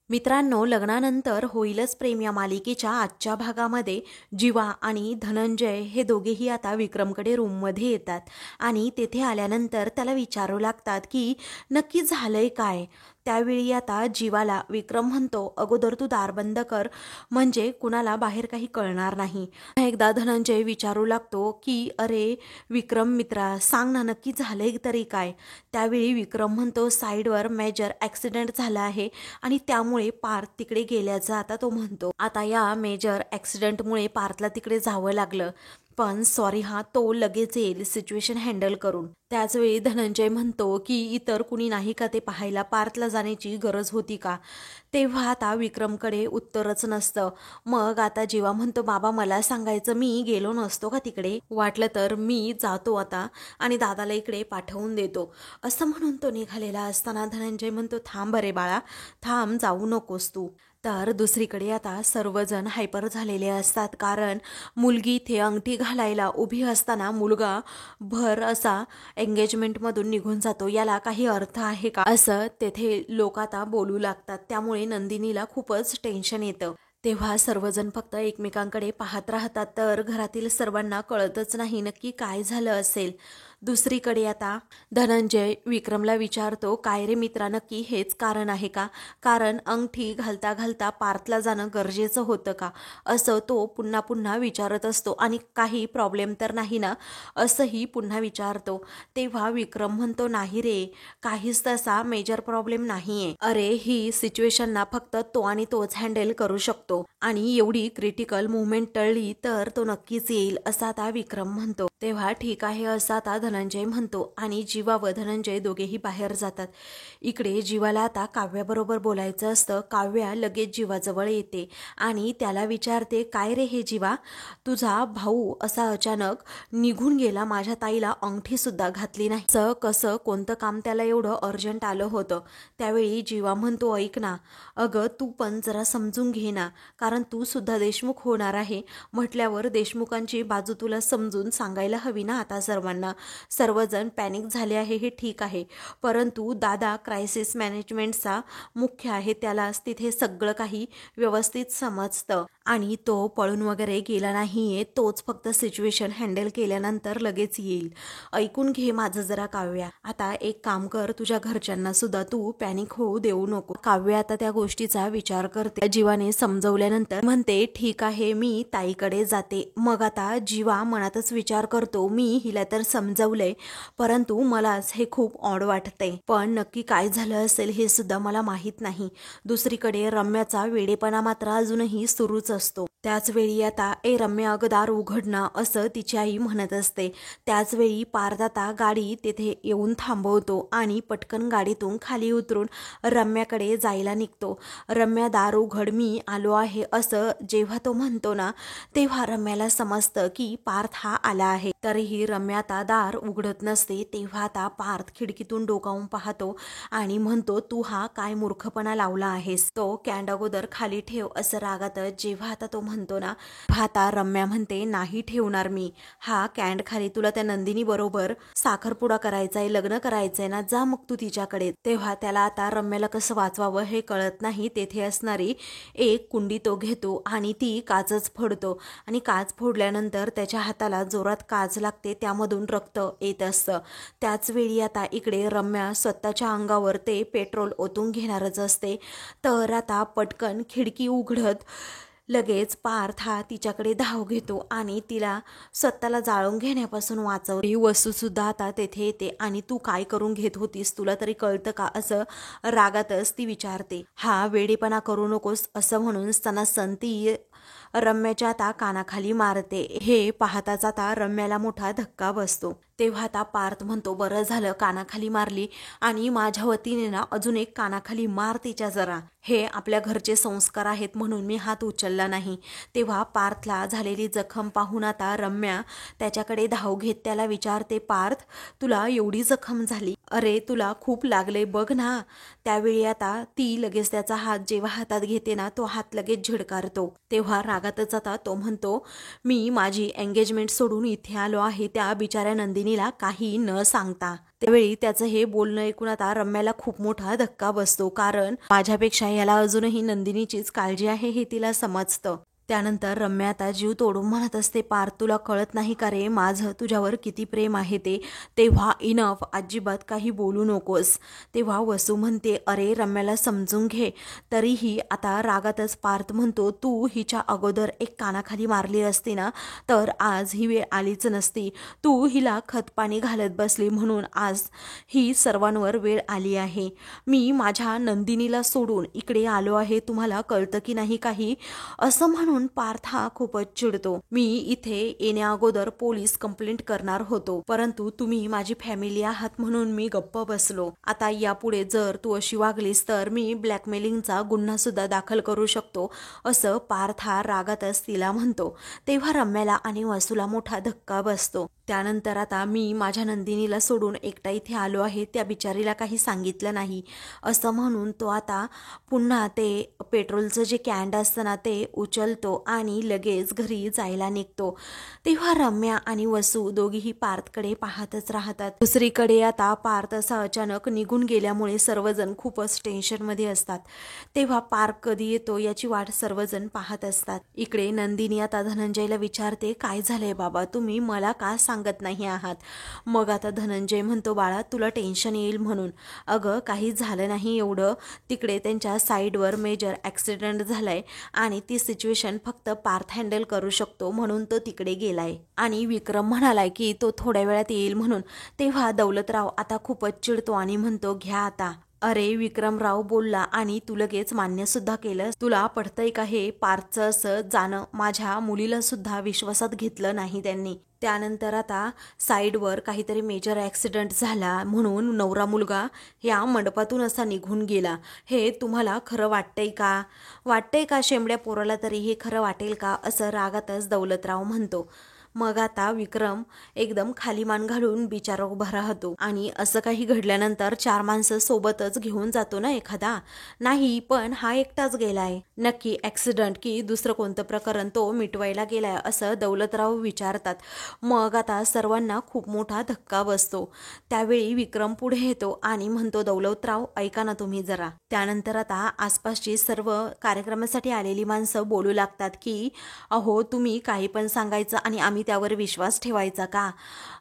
मित्रांनो, लग्नानंतर होईलच प्रेम या मालिकेच्या आजच्या भागामध्ये जीवा आणि धनंजय हे दोघेही आता विक्रमकडे रूममध्ये येतात आणि तेथे आल्यानंतर त्याला विचारू लागतात की नक्की झालंय काय. त्यावेळी आता जीवाला विक्रम म्हणतो, अगोदर तू दार बंद कर, म्हणजे कुणाला बाहेर काही कळणार नाही. एकदा धनंजय विचारू लागतो की अरे विक्रम मित्रा, सांग ना नक्की झालंय तरी काय. त्यावेळी विक्रम म्हणतो, साईडवर मेजर ॲक्सिडेंट झाला आहे आणि त्यामुळे पार्थ तिकडे गेल्याचं आता तो म्हणतो. आता या मेजर ॲक्सिडेंटमुळे पार्थला तिकडे जावं लागलं, पण सॉरी हा, तो लगेच येईल सिच्युएशन हँडल करून. त्याचवेळी धनंजय म्हणतो की इतर कुणी नाही का ते पाहायला, पार्थला जाण्याची गरज होती का. तेव्हा आता विक्रमकडे उत्तरच नसतं. मग आता जीवा म्हणतो, बाबा मला सांगायचं, मी गेलो नसतो का तिकडे, वाटलं तर मी जातो आता आणि दादाला इकडे पाठवून देतो. असं म्हणून तो निघालेला असताना धनंजय म्हणतो, थांब रे बाळा, थांब, जाऊ नकोस तू. तर दुसरीकडे आता सर्वजण हायपर झालेले असतात, कारण मुलगी इथे अंगठी घालायला उभी असताना मुलगा भर असा एंगेजमेंटमधून निघून जातो. याला काही अर्थ आहे का, असं तेथे लोक आता बोलू लागतात. त्यामुळे नंदिनीला खूपच टेन्शन येतं. तेव्हा सर्वजण फक्त एकमेकांकडे पाहत राहतात, तर घरातील सर्वांना कळतच नाही नक्की काय झालं असेल. दुसरीकडे आता धनंजय विक्रमला विचारतो, काय रे मित्रा, नक्की हेच कारण आहे का, कारण अंगठी घालता घालता पार्थला जाणं गरजेचं होतं का, असं तो पुन्हा पुन्हा विचारत असतो. आणि काही प्रॉब्लेम तर नाही ना, असंही पुन्हा विचारतो. तेव्हा विक्रम म्हणतो, नाही रे, काहीच तसा मेजर प्रॉब्लेम नाहीये. अरे ही सिच्युएशन ना फक्त तो आणि तोच हँडल करू शकतो आणि एवढी क्रिटिकल मुवमेंट टळली तर तो नक्कीच येईल, असं आता विक्रम म्हणतो. तेव्हा ठीक आहे असं आता धनंजय म्हणतो आणि जीवा व धनंजय दोघेही बाहेर जातात. इकडे जीवाला आता काव्याबरोबर बोलायचं असतं. काव्या लगेच जीवाजवळ येते आणि त्याला विचारते, काय रे हे जीवा, तुझा भाऊ असा अचानक निघून गेला, माझ्या ताईला अंगठी सुद्धा घातली नाही, कसं, कोणतं काम त्याला एवढं अर्जंट आलं होतं. त्यावेळी जीवा म्हणतो, ऐक ना, अगं तू पण जरा समजून घे ना, कारण तू सुद्धा देशमुख होणार आहे म्हटल्यावर देशमुखांची बाजू तुला समजून सांगायला हवी ना आता सर्वांना. सर्वजण पॅनिक झाले आहे हे ठीक आहे, परंतु दादा क्रायसिस मॅनेजमेंटचा मुख्य आहे, त्यालाच तिथे सगळं काही व्यवस्थित समजतं आणि तो पळून वगैरे गेला नाहीये, तोच फक्त सिच्युएशन हँडल केल्यानंतर लगेच येईल. ऐकून घे माझं जरा काव्या, आता एक काम कर, तुझ्या घरच्यांना सुद्धा तू पॅनिक होऊ देऊ नको. काव्या आता त्या गोष्टीचा विचार करते. जीवाने समजवल्यानंतर म्हणते, ठीक आहे मी ताईकडे जाते. मग आता जीवा मनातच विचार करतो, मी हिला तर समजवलंय, परंतु मलाच हे खूप ऑड वाटतंय, पण नक्की काय झालं असेल हे सुद्धा मला माहीत नाही. दुसरीकडे रम्याचा वेडेपणा मात्र अजूनही सुरूच असतो. त्याच वेळी आता रम्या, अगं दार उघड ना, असं तिची आई म्हणत असते. त्याच वेळी पार्थ आता गाडी तेथे येऊन थांबवतो आणि पटकन गाडीतून खाली उतरून रम्याकडे जायला निघतो. रम्या दार उघड, मी आलो आहे, असं जेव्हा तो म्हणतो ना, तेव्हा रम्याला समजतं की पार्थ हा आला आहे. तरीही रम्या आता दार उघडत नसते. तेव्हा आता पार्थ खिडकीतून डोकावून पाहतो आणि म्हणतो, तू हा काय मूर्खपणा लावला आहेस, तो कॅन्ड अगोदर खाली ठेव, असं रागातच जेव्हा आता तो म्हणतो ना, आता रम्या म्हणते, नाही ठेवणार मी हा कॅन्ड खाली, तुला त्या नंदिनी बरोबर साखरपुडा करायचाय, लग्न करायचंय ना, जा मग तू तिच्याकडे. तेव्हा त्याला आता रम्याला कसं वाचवावं हे कळत नाही. तेथे असणारी एक कुंडी तो घेतो आणि ती काचच फोडतो आणि काच फोडल्यानंतर त्याच्या हाताला जोरात काच लागते, त्यामधून रक्त येत असतं. त्याच वेळी आता इकडे रम्या स्वतःच्या अंगावर ते पेट्रोल ओतून घेणारच असते. तर आता पटकन खिडकी उघडत लगेच पार्थ हा तिच्याकडे धाव घेतो आणि तिला स्वतःला जाळून घेण्यापासून वाचवतो. ही वस्तू सुद्धा आता तेथे येते आणि तू काय करून घेत होतीस, तुला तरी कळतं का, असं रागातच ती विचारते. हा वेडेपणा करू नकोस, असं म्हणून सणासण ती रम्याच्या आता कानाखाली मारते. हे पाहताच आता रम्याला मोठा धक्का बसतो. तेव्हा आता पार्थ म्हणतो, बरं झालं कानाखाली मारली आणि माझ्या वतीने ना अजून एक कानाखाली मार तिच्या जरा, हे आपल्या घरचे संस्कार आहेत म्हणून मी हात उचलला नाही. तेव्हा पार्थला झालेली जखम पाहून आता रम्या त्याच्याकडे धाव घेत त्याला विचारते, पार्थ तुला एवढी जखम झाली, अरे तुला खूप लागले बघ ना. त्यावेळी आता ती लगेच त्याचा हात जेव्हा हातात घेते ना, तो हात लगेच झिडकारतो. तेव्हा रागातच आता तो म्हणतो, मी माझी एंगेजमेंट सोडून इथे आलो आहे त्या बिचाऱ्या नंदिनीला काही न सांगता. त्यावेळी त्याचं हे बोलणं ऐकून आता रम्याला खूप मोठा धक्का बसतो, कारण माझ्यापेक्षा याला अजूनही नंदिनीचीच काळजी आहे हे तिला समजतं. त्यानंतर रम्या आता जीव तोडून म्हणत असते, पार्थ तुला कळत नाही का रे माझं तुझ्यावर किती प्रेम आहे ते. तेव्हा इनफ, अजिबात काही बोलू नकोस. तेव्हा वसू म्हणते, अरे रम्याला समजून घे. तरीही आता रागातच पार्थ म्हणतो, तू हिच्या अगोदर एक कानाखाली मारली असती ना तर आज ही वेळ आलीच नसती. तू हिला खतपाणी घालत बसली म्हणून आज ही सर्वांवर वेळ आली आहे. मी माझ्या नंदिनीला सोडून इकडे आलो आहे, तुम्हाला कळतं की नाही काही, असं म्हणून पार्थ हा खूपच चिडतो. मी इथे येण्या अगोदर पोलीस कंप्लेंट करणार होतो, परंतु तुम्ही माझी फॅमिली आहात म्हणून मी गप्प बसलो. आता यापुढे जर तू अशी वागलीस तर मी ब्लॅकमेलिंगचा गुन्हा सुद्धा दाखल करू शकतो, असं पार्थ हा रागातच तिला म्हणतो. तेव्हा रम्याला आणि वसूला मोठा धक्का बसतो. त्यानंतर आता मी माझ्या नंदिनीला सोडून एकटा इथे आलो आहे, त्या बिचारीला काही सांगितलं नाही, असं म्हणून तो आता पुन्हा ते पेट्रोलचं जे कॅन असतं ना ते उचलतो आणि लगेच घरी जायला निघतो. तेव्हा रम्या आणि वसू दोघीही पार्थकडे पाहतच राहतात. दुसरीकडे आता पार्थ असा अचानक निघून गेल्यामुळे सर्वजण खूपच टेन्शनमध्ये असतात. तेव्हा पार्थ कधी येतो याची वाट सर्वजण पाहत असतात. इकडे नंदिनी आता धनंजयला विचारते, काय झालंय बाबा, तुम्ही मला का सांगत नाही आहात. मग आता धनंजय म्हणतो, बाळा तुला टेन्शन येईल म्हणून. अगं काही झालं नाही एवढं, तिकडे त्यांच्या साईडवर मेजर ॲक्सिडेंट झालाय आणि ती सिच्युएशन फक्त पार्थ हँडल करू शकतो म्हणून तो तिकडे गेलाय. आणि विक्रम म्हणालाय की तो थोड्या वेळात येईल म्हणून. तेव्हा दौलतराव आता खूपच चिडतो आणि म्हणतो, घ्या आता. अरे विक्रमराव बोलला आणि तू लगेच मान्य सुद्धा केलं, तुला पडतंय का हे पार्थचं असं जाणं. माझ्या मुलीला सुद्धा विश्वासात घेतलं नाही त्यांनी. त्यानंतर आता साईडवर काहीतरी मेजर ॲक्सिडेंट झाला म्हणून नवरा मुलगा या मंडपातून असा निघून गेला. हे तुम्हाला खरं वाटतंय का शेंबड्या पोराला तरी हे खरं वाटेल का, असं रागातच दौलतराव म्हणतो. मग आता विक्रम एकदम खाली मान घालून बिचारा उभा राहतो. आणि असं काही घडल्यानंतर 4 माणसं सोबतच घेऊन जातो ना एखादा, नाही पण हा एकटाच गेलाय. नक्की ॲक्सिडेंट की दुसरं कोणतं प्रकरण तो मिटवायला गेलाय, असं दौलतराव विचारतात. मग आता सर्वांना खूप मोठा धक्का बसतो. त्यावेळी विक्रम पुढे येतो आणि म्हणतो, दौलतराव ऐका ना तुम्ही जरा. त्यानंतर आता आसपासची सर्व कार्यक्रमासाठी आलेली माणसं बोलू लागतात की अहो तुम्ही काही पण सांगायचं आणि आम्ही त्यावर विश्वास ठेवायचा का.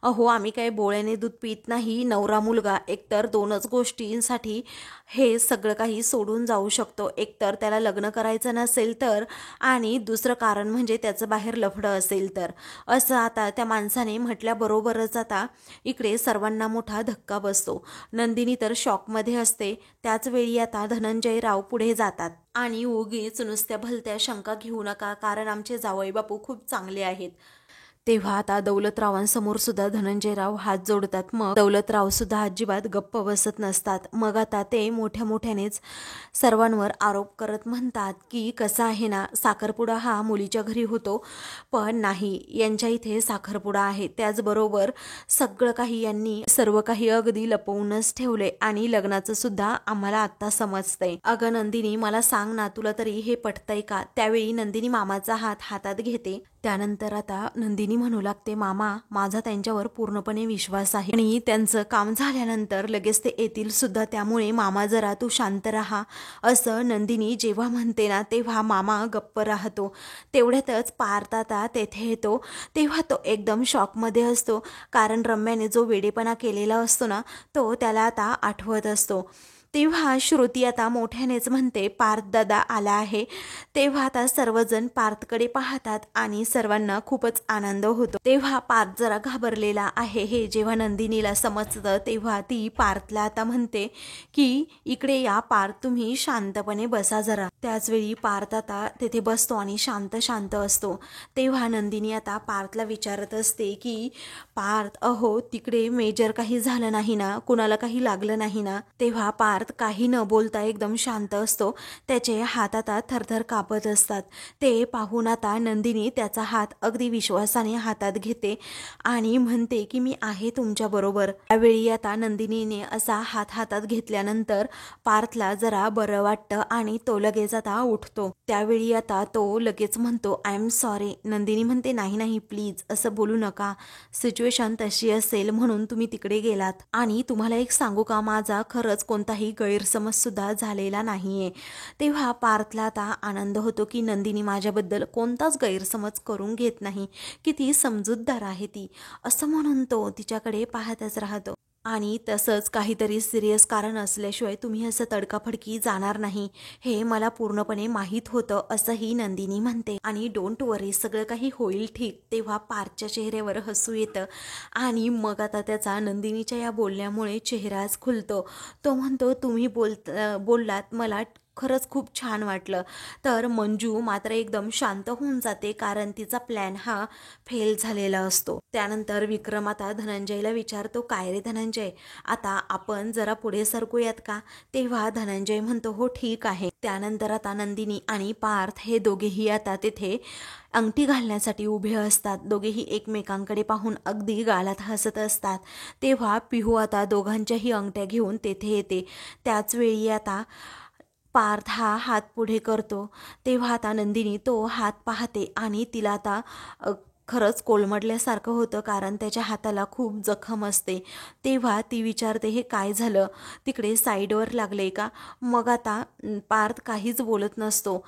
अहो आम्ही काय बोळ्याने दूध पित नाही. नवरा मुलगा एकतर 2च गोष्टींसाठी हे सगळं काही सोडून जाऊ शकतो, एकतर त्याला लग्न करायचं नसेल तर, आणि दुसरं कारण म्हणजे त्याचं बाहेर लफडं असेल तर, असं आता त्या माणसाने म्हटल्याबरोबरच आता इकडे सर्वांना मोठा धक्का बसतो. नंदिनी तर शॉकमध्ये असते. त्याच वेळी आता धनंजय राव पुढे जातात आणि उगीच नुसत्या भलत्या शंका घेऊ नका, कारण आमचे जावई बापू खूप चांगले आहेत. तेव्हा आता दौलतरावांसमोर सुद्धा धनंजयराव हात जोडतात. मग दौलतराव सुद्धा अजिबात गप्प बसत नसतात. मग आता ते मोठ्या मोठ्यानेच सर्वांवर आरोप करत म्हणतात की कसं आहे ना, साखरपुडा हा मुलीच्या घरी होतो, पण नाही यांच्या इथे साखरपुडा आहे. त्याचबरोबर सगळं काही यांनी सर्व काही अगदी लपवूनच ठेवले आणि लग्नाचं सुद्धा आम्हाला आत्ता समजतंय. अगं नंदिनी मला सांग ना, तुला तरी हे पटतंय का. त्यावेळी नंदिनी मामाचा हात हातात घेते. त्यानंतर आता नंदिनी म्हणू लागते, मामा माझा त्यांच्यावर पूर्णपणे विश्वास आहे आणि त्यांचं काम झाल्यानंतर लगेच ते येतील सुद्धा, त्यामुळे मामा जरा तू शांत राहा, असं नंदिनी जेव्हा म्हणते ना तेव्हा मामा गप्प राहतो. तेवढ्यातच पार्थ आता तेथे येतो. तेव्हा तो एकदम शॉकमध्ये असतो, कारण रम्याने जो वेडेपणा केलेला असतो ना तो त्याला आता आठवत असतो. तेव्हा श्रुती आता मोठ्यानेच म्हणते, पार्थ दादा आला आहे. तेव्हा आता सर्वजण पार्थकडे पाहतात आणि सर्वांना खूपच आनंद होतो. तेव्हा पार्थ जरा घाबरलेला आहे हे जेव्हा नंदिनीला समजतं, तेव्हा ती पार्थला आता म्हणते की इकडे या पार्थ, तुम्ही शांतपणे बसा जरा. त्याचवेळी पार्थ आता तेथे बसतो आणि शांत शांत असतो. तेव्हा नंदिनी आता पार्थला विचारत असते की पार्थ, अहो तिकडे मेजर काही झालं नाही ना, कुणाला काही लागलं नाही ना. तेव्हा पार्थ पार्थ काही न बोलता एकदम शांत असतो. त्याचे हात आता थरथर कापत असतात. ते पाहून आता नंदिनी त्याचा हात अगदी विश्वासाने हातात घेते आणि म्हणते की मी आहे तुमच्या बरोबर. त्यावेळी आता नंदिनीने असा हात हातात घेतल्यानंतर पार्थला जरा बरं वाटतं आणि तो लगेच आता उठतो. त्यावेळी आता तो लगेच म्हणतो आय एम सॉरी. नंदिनी म्हणते नाही नाही प्लीज असं बोलू नका, सिच्युएशन तशी असेल म्हणून तुम्ही तिकडे गेलात. आणि तुम्हाला एक सांगू का, माझा खरंच कोणताही गैरसमज सुद्धा झालेला नाहीये. तेव्हा पार्थला आता आनंद होतो की नंदिनी माझ्याबद्दल कोणताच गैरसमज करून घेत नाही, किती समजूतदार आहे ती, असं म्हणून तो तिच्याकडे पाहतच राहतो. आणि तसंच काहीतरी सिरियस कारण असल्याशिवाय तुम्ही असं तडकाफडकी जाणार नाही हे मला पूर्णपणे माहीत होतं, असंही नंदिनी म्हणते. आणि डोंट वरी, सगळं काही होईल ठीक. तेव्हा पार्थच्या चेहऱ्यावर हसू येतं आणि मग आता त्याचा नंदिनीच्या या बोलण्यामुळे चेहराच खुलतो. तो म्हणतो तुम्ही बोललात मला खरंच खूप छान वाटलं. तर मंजू मात्र एकदम शांत होऊन जाते, कारण तिचा प्लॅन हा फेल झालेला असतो. त्यानंतर विक्रम आता धनंजयला विचारतो काय रे धनंजय, आता आपण जरा पुढे सरकूयात का. तेव्हा धनंजय म्हणतो हो ठीक आहे. त्यानंतर आता नंदिनी आणि पार्थ हे दोघेही आता तिथे अंगठी घालण्यासाठी उभे असतात. दोघेही एकमेकांकडे पाहून अगदी गालात हसत असतात. तेव्हा पिहू आता दोघांच्याही अंगठ्या घेऊन तेथे येते. त्याचवेळी आता पार्थ हा हात पुढे करतो. तेव्हा आता नंदिनी तो हात पाहते आणि तिला आता खरंच कोलमडल्यासारखं होतं, कारण त्याच्या हाताला खूप जखम असते. तेव्हा ती विचारते हे काय झालं, तिकडे साईडवर लागले का. मग आता पार्थ काहीच बोलत नसतो.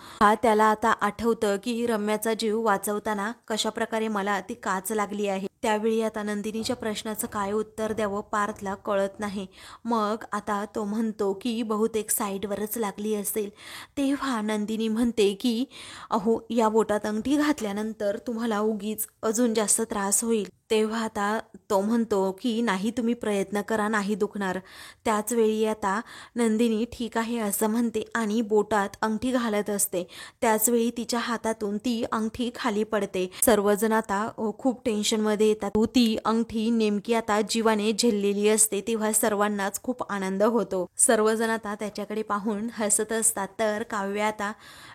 त्याला आता आठवतं की रम्याचा जीव वाचवताना कशाप्रकारे मला ती काच लागली आहे. त्यावेळी आता नंदिनीच्या प्रश्नाचं काय उत्तर द्यावं पार्थला कळत नाही. मग आता तो म्हणतो की बहुतेक साईडवरच लागली असेल. तेव्हा नंदिनी म्हणते की अहो या बोटात अंगठी घातल्यानंतर तुम्हाला उगीच अजून जास्त त्रास होईल. तेव्हा आता तो म्हणतो की नाही तुम्ही प्रयत्न करा, नाही दुखणार. त्याच वेळी आता नंदिनी ठीक आहे असं म्हणते आणि बोटात अंगठी घालत असते. त्याचवेळी तिच्या हातातून ती अंगठी खाली पडते. सर्वजण आता खूप टेन्शनमध्ये येतात. ती अंगठी नेमकी आता जीवाने झेललेली असते. तेव्हा सर्वांनाच खूप आनंद होतो. सर्वजण आता त्याच्याकडे पाहून हसत असतात. तर काव्य आता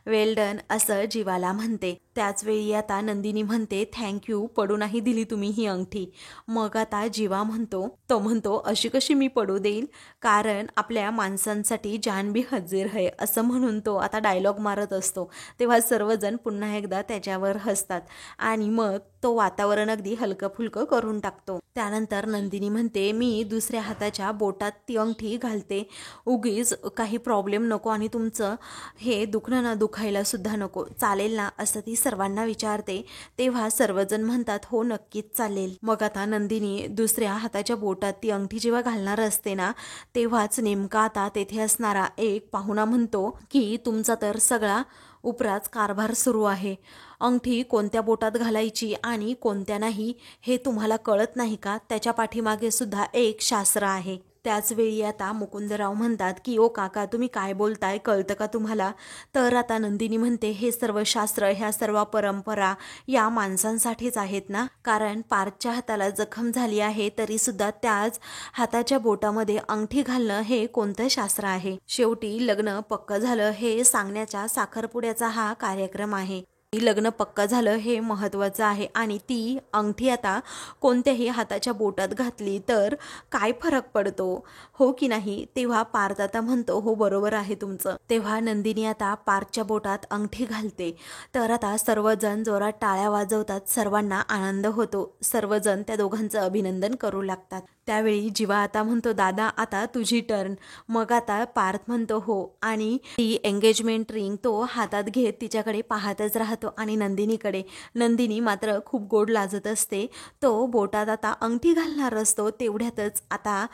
वेल डन असं जीवाला म्हणते. त्याचवेळी आता नंदिनी म्हणते थँक्यू, पडू नाही दिली तुम्ही ही अंगठी. मग आता जीवा म्हणतो अशी कशी मी पडू देईल, कारण आपल्या माणसांसाठी जान भी हजीर है, असं म्हणून तो आता डायलॉग मारत असतो. तेव्हा सर्वजण पुन्हा एकदा त्याच्यावर हसतात आणि मग तो वातावरण अगदी हलकं फुलकं करून टाकतो. त्यानंतर नंदिनी म्हणते मी दुसऱ्या हाताच्या बोटात ती अंगठी घालते, उगीच काही प्रॉब्लेम नको आणि तुमचं हे दुखणं ना दुखायला सुद्धा नको, चालेल ना, असं ती सर्वांना विचारते. तेव्हा सर्वजण म्हणतात हो नक्कीच चालेल. मग आता नंदिनी दुसऱ्या हाताच्या बोटात ती अंगठी जेव्हा घालणार असते ना, तेव्हाच नेमका आता तेथे असणारा एक पाहुणा म्हणतो की तुमचा तर सगळा उपराच कारभार सुरू आहे. अंगठी कोणत्या बोटात घालायची आणि कोणत्या नाही हे तुम्हाला कळत नाही का, त्याच्या पाठीमागे सुद्धा एक शास्त्र आहे. त्याचवेळी आता मुकुंदराव म्हणतात की ओ काका तुम्ही काय बोलताय, कळतं का तुम्हाला. तर आता नंदिनी म्हणते हे सर्व शास्त्र, ह्या सर्व परंपरा या माणसांसाठीच आहेत ना, कारण पार्थच्या हाताला जखम झाली आहे तरी सुद्धा त्याच हाताच्या बोटामध्ये अंगठी घालणं हे कोणतं शास्त्र आहे. शेवटी लग्न पक्क झालं हे सांगण्याचा साखरपुड्याचा हा कार्यक्रम आहे. लग्न पक्क झालं हे महत्त्वाचं आहे आणि ती अंगठी आता कोणत्याही हाताच्या बोटात घातली तर काय फरक पडतो, हो की नाही. तेव्हा पार्थ आता म्हणतो हो बरोबर आहे तुमचं. तेव्हा नंदिनी आता पार्थच्या बोटात अंगठी घालते. तर आता सर्वजण जोरात टाळ्या वाजवतात, सर्वांना आनंद होतो. सर्वजण त्या दोघांचं अभिनंदन करू लागतात. त्यावेळी जीवा आता म्हणतो दादा आता तुझी टर्न. मग आता पार्थ म्हणतो हो आणि ती एंगेजमेंट रिंग तो हातात घेत तिच्याकडे पाहतच राहतो आणि नंदिनी मात्र खूप गोड लाजत असते. तो बोटात आता अंगठी घालणार असतो. तेवढ्यातच आता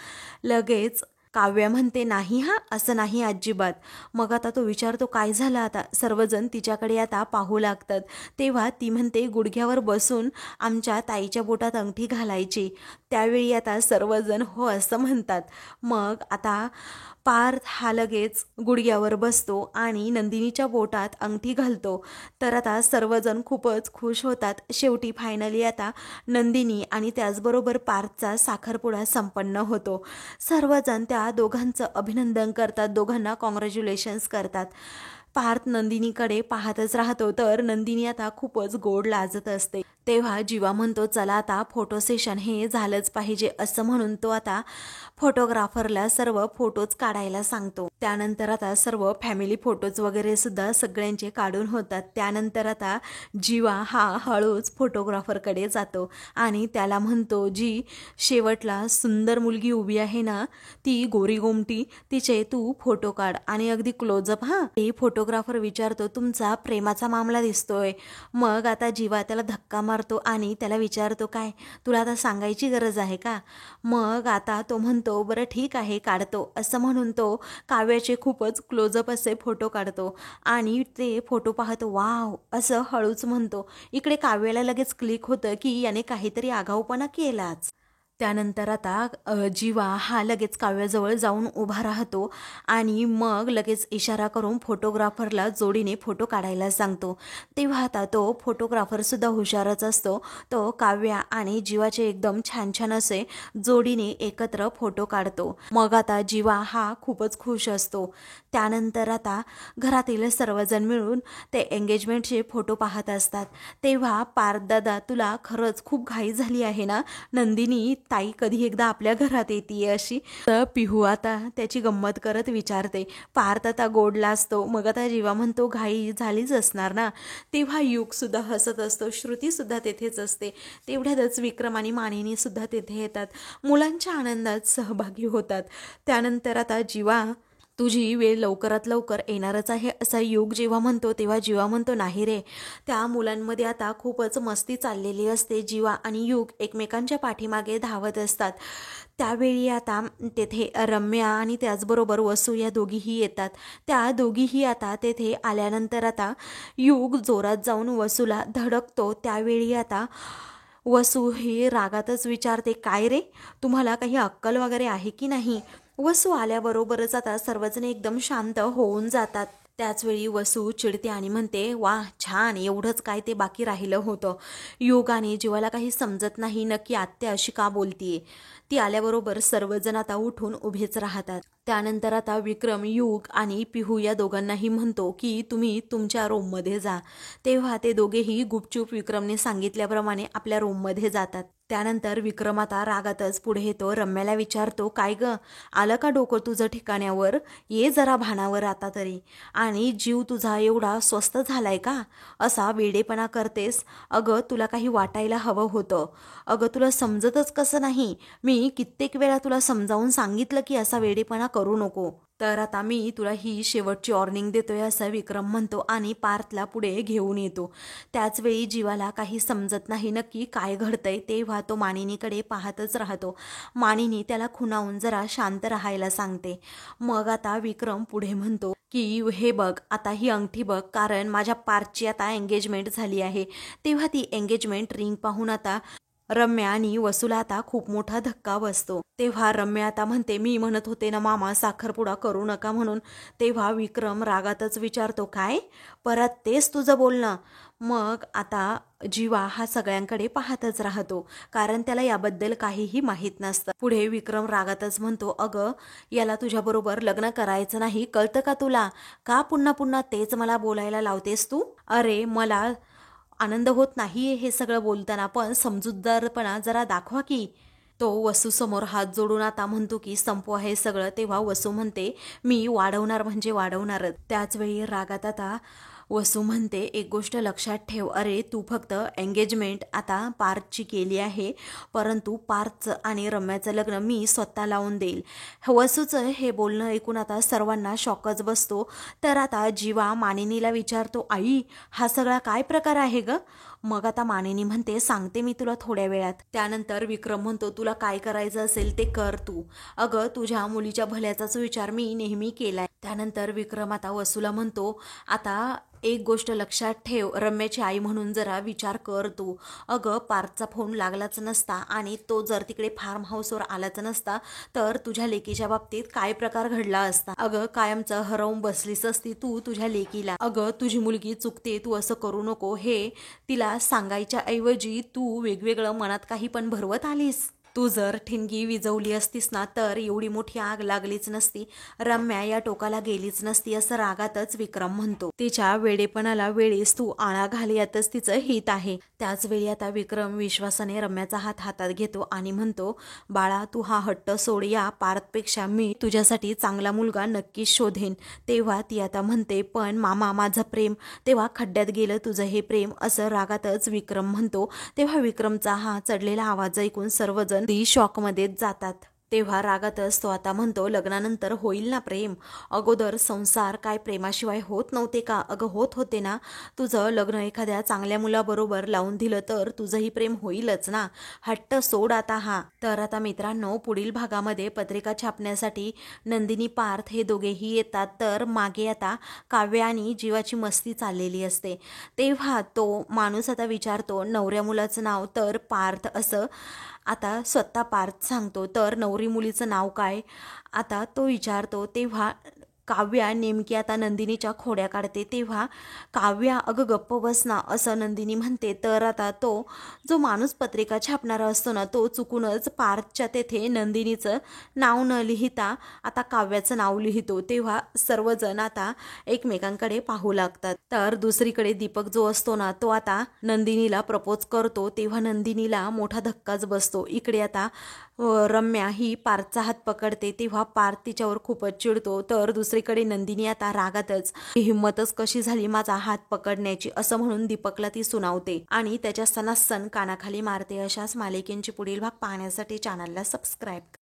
लगेच काव्या म्हणते नाही हा, असं नाही अजिबात. मग आता तो विचारतो काय झालं आता. सर्वजण तिच्याकडे आता पाहू लागतात. तेव्हा ती म्हणते गुडघ्यावर बसून आमच्या ताईच्या बोटात अंगठी घालायची. त्यावेळी आता सर्वजण हो असं म्हणतात. मग आता पार्थ हा लगेच गुडघ्यावर बसतो आणि नंदिनीच्या बोटात अंगठी घालतो. तर आता सर्वजण खूपच खुश होतात. शेवटी फायनली आता नंदिनी आणि त्याचबरोबर पार्थचा साखरपुडा संपन्न होतो. सर्वजण त्या दोघांचं अभिनंदन करतात, दोघांना कॉंग्रॅच्युलेशन्स करतात. पार्थ नंदिनीकडे पाहतच राहतो, तर नंदिनी आता खूपच गोड लाजत असते. तेव्हा जीवा म्हणतो चला आता फोटो सेशन हे झालंच पाहिजे, असं म्हणून तो आता फोटोग्राफरला सर्व फोटोज काढायला सांगतो. त्यानंतर आता सर्व फॅमिली फोटोज वगैरे सुद्धा सगळ्यांचे काढून होतात. त्यानंतर आता जीवा हा हळूच फोटोग्राफरकडे जातो आणि त्याला म्हणतो, जी शेवटला सुंदर मुलगी उभी आहे ना, ती गोरी गोमटी, तिचे तू फोटो काढ आणि अगदी क्लोजअप. हा, ते फोटोग्राफर विचारतो तुमचा प्रेमाचा मामला दिसतोय. मग आता जीवा त्याला धक्का मारतो आणि त्याला विचारतो काय तुला आता सांगायची गरज आहे का? मग आता तो म्हणतो बरं ठीक आहे काढतो, असं म्हणून तो काव्याचे खूपच क्लोजअप असे फोटो काढतो आणि ते फोटो पाहतो. वाव असं हळूच म्हणतो. इकडे काव्याला लगेच क्लिक होतं की याने काहीतरी आगाऊपणा केलाच. त्यानंतर आता जीवा हा लगेच काव्याजवळ जाऊन उभा राहतो आणि मग लगेच इशारा करून फोटोग्राफरला जोडीने फोटो काढायला सांगतो. तेव्हा आता तो फोटोग्राफरसुद्धा हुशारच असतो. तो काव्या आणि जीवाचे एकदम छान छान असे जोडीने एकत्र फोटो काढतो. मग आता जीवा हा खूपच खुश असतो. त्यानंतर आता घरातील सर्वजण मिळून ते एंगेजमेंटचे फोटो पाहत असतात. तेव्हा पार्थदादा तुला खरंच खूप घाई झाली आहे ना, नंदिनी ताई कधी एकदा आपल्या घरात येते अशी. तर पिहू आता त्याची गंमत करत विचारते. पार्थ आता गोडला असतो. मग आता जीवा म्हणतो घाई झालीच असणार ना. तेव्हा युग सुद्धा हसत असतो, श्रुती सुद्धा तेथेच असते. तेवढ्यातच विक्रम आणि मानिनी सुद्धा तेथे येतात, मुलांच्या आनंदात सहभागी होतात. त्यानंतर आता जीवा तुझी वेळ लवकरात लवकर येणारच आहे असा युग जेव्हा म्हणतो, तेव्हा जीवा म्हणतो नाही रे. त्या मुलांमध्ये आता खूपच मस्ती चाललेली असते. जीवा आणि युग एकमेकांच्या पाठीमागे धावत असतात. त्यावेळी आता तेथे रम्या आणि त्याचबरोबर वसू या दोघीही येतात. त्या दोघीही आता तेथे आल्यानंतर आता युग जोरात जाऊन वसूला धडकतो. त्यावेळी आता वसू ही रागातच विचारते काय रे, तुम्हाला काही अक्कल वगैरे आहे की नाही? वसू आल्याबरोबरच आता सर्वजण एकदम शांत होऊन जातात. त्याचवेळी वसू चिडते आणि म्हणते वा छान, एवढंच काय ते बाकी राहिलं होतं. योगाने जीवाला काही समजत नाही नक्की आत्या अशी का बोलतीये. ती आल्याबरोबर सर्वजण आता उठून उभेच राहतात. त्यानंतर आता विक्रम युग आणि पिहू या दोघांनाही म्हणतो की तुम्ही तुमच्या रूममध्ये जा. तेव्हा ते दोघेही गुपचूप विक्रमने सांगितल्याप्रमाणे आपल्या रूममध्ये जातात. त्यानंतर विक्रम आता रागातच पुढे येतो. रम्याला विचारतो काय ग, आलं का डोकं तुझं ठिकाण्यावर? ये जरा भानावर आता तरी. आणि जीव तुझा एवढा स्वस्त झालाय का? असा वेडेपणा करतेस? अगं तुला काही वाटायला हवं होतं. अगं तुला समजतच कसं नाही? मी कित्येक वेळा तुला समजावून सांगितलं की असा वेडेपणा करू नको. तर आता मी तुला ही शेवटची वॉर्निंग देतोय असं विक्रम म्हणतो आणि पार्थला पुढे घेऊन येतो. त्याचवेळी जीवाला काही समजत नाही नक्की काय घडतंय. तेव्हा तो मानिनीकडे पाहतच राहतो. मानिनी त्याला खुणावून जरा शांत राहायला सांगते. मग आता विक्रम पुढे म्हणतो की हे बघ आता ही अंगठी बघ, कारण माझ्या पार्थची आता एंगेजमेंट झाली आहे. तेव्हा ती एंगेजमेंट रिंग पाहून आता रम्या आणि वसूला आता खूप मोठा धक्का बसतो. तेव्हा रम्या आता म्हणते मी म्हणत होते ना मामा साखरपुडा करू नका म्हणून. तेव्हा विक्रम रागातच विचारतो काय, परत तेच तुझं बोलणं? मग आता जीवा हा सगळ्यांकडे पाहतच राहतो, कारण त्याला याबद्दल काहीही माहीत नसतं. पुढे विक्रम रागातच म्हणतो अगं याला तुझ्याबरोबर लग्न करायचं नाही, कळतं का तुला? का पुन्हा पुन्हा तेच मला बोलायला लावतेस तू? अरे मला आनंद होत नाहीये हे सगळं बोलताना, पण समजूतदारपणा जरा दाखवा की. तो वसू समोर हात जोडून आता म्हणतो की संपवा हे सगळं. तेव्हा वसू म्हणते मी वाढवणार म्हणजे वाढवणारच. त्याचवेळी रागात आता वसू म्हणते एक गोष्ट लक्षात ठेव, अरे तू फक्त एंगेजमेंट आता पार्थची केली आहे, परंतु पार्थचं आणि रम्याचं लग्न मी स्वतः लावून देईल. वसूचं हे बोलणं ऐकून आता सर्वांना शॉकच बसतो. तर आता जीवा मानिनीला विचारतो आई हा सगळा काय प्रकार आहे ग? मग आता मानिनी म्हणते सांगते मी तुला थोड्या वेळात. त्यानंतर विक्रम म्हणतो तुला काय करायचं असेल ते कर तू. अगं तुझ्या मुलीच्या भल्याचाच विचार मी नेहमी केलाय. त्यानंतर विक्रम आता वसूला म्हणतो, आता एक गोष्ट लक्षात ठेव, रम्याची आई म्हणून जरा विचार कर तू. अगं पार्थचा फोन लागलाच नसता आणि तो जर तिकडे फार्म हाऊसवर आलाच नसता तर तुझ्या लेकीच्या बाबतीत काय प्रकार घडला असता. अगं कायमचं हरवून बसलीस असती तू तुझ्या लेकीला. अगं तुझी मुलगी चुकते, तू असं करू नको हे तिला सांगायच्या ऐवजी तू वेगवेगळं मनात काही पण भरवत आलीस. तू जर ठिणगी विजवली असतीस ना तर एवढी मोठी आग लागलीच नसती, रम्या या टोकाला गेलीच नसती, असं रागातच विक्रम म्हणतो. तिच्या वेडेपणाला वेळेस तू आळा घाल यातच तिचं हित आहे. त्याच वेळी आता विक्रम विश्वासाने रम्याचा हात हातात घेतो आणि म्हणतो, बाळा तू हा हट्ट सोड, या पार्थपेक्षा मी तुझ्यासाठी चांगला मुलगा नक्कीच शोधेन. तेव्हा ती आता म्हणते, पण मामा माझं प्रेम, तेव्हा खड्ड्यात गेलं तुझं हे प्रेम, असं रागातच विक्रम म्हणतो. तेव्हा विक्रमचा हा चढलेला आवाज ऐकून सर्वजण शॉकमध्येच जातात. तेव्हा रागातच तो आता म्हणतो, लग्नानंतर होईल ना प्रेम, अगोदर संसार काय प्रेमाशिवाय होत नव्हते का. अगं होत होते ना. तुझं लग्न एखाद्या चांगल्या मुलाबरोबर लावून दिलं तर तुझंही प्रेम होईलच ना. हट्ट सोड आता हा. तर आता मित्रांनो, पुढील भागामध्ये पत्रिका छापण्यासाठी नंदिनी पार्थ हे दोघेही येतात. तर मागे आता काव्य आणि जीवाची मस्ती चाललेली असते. तेव्हा तो माणूस आता विचारतो, नवऱ्या मुलाचं नाव, तर पार्थ असं आता स्वतः पार्थ सांगतो. तर नवरी मुलीचं नाव काय आता तो विचारतो. तेव्हा काव्या नेमकी आता नंदिनीच्या खोड्या काढते. तेव्हा काव्या अगं गप्प बस ना असं नंदिनी म्हणते. तर आता तो जो माणूस पत्रिका छापणारा असतो ना तो चुकूनच पार्थच्या तेथे नंदिनीचं नाव न लिहिता आता काव्याचं नाव लिहितो. तेव्हा सर्वजण आता एकमेकांकडे पाहू लागतात. तर दुसरीकडे दीपक जो असतो ना तो आता नंदिनीला प्रपोज करतो. तेव्हा नंदिनीला मोठा धक्काच बसतो. इकडे आता रम्या ही पार्थचा हात पकडते. तेव्हा पार्थ तिच्यावर खूपच चिडतो. तर दुसरीकडे नंदिनी आता रागातच, हिंमतच कशी झाली माझा हात पकडण्याची असं म्हणून दीपकला ती सुनावते आणि त्याच्या सणासन कानाखाली मारते. अशाच मालिकेंची पुढील भाग पाहण्यासाठी चॅनलला सबस्क्राईब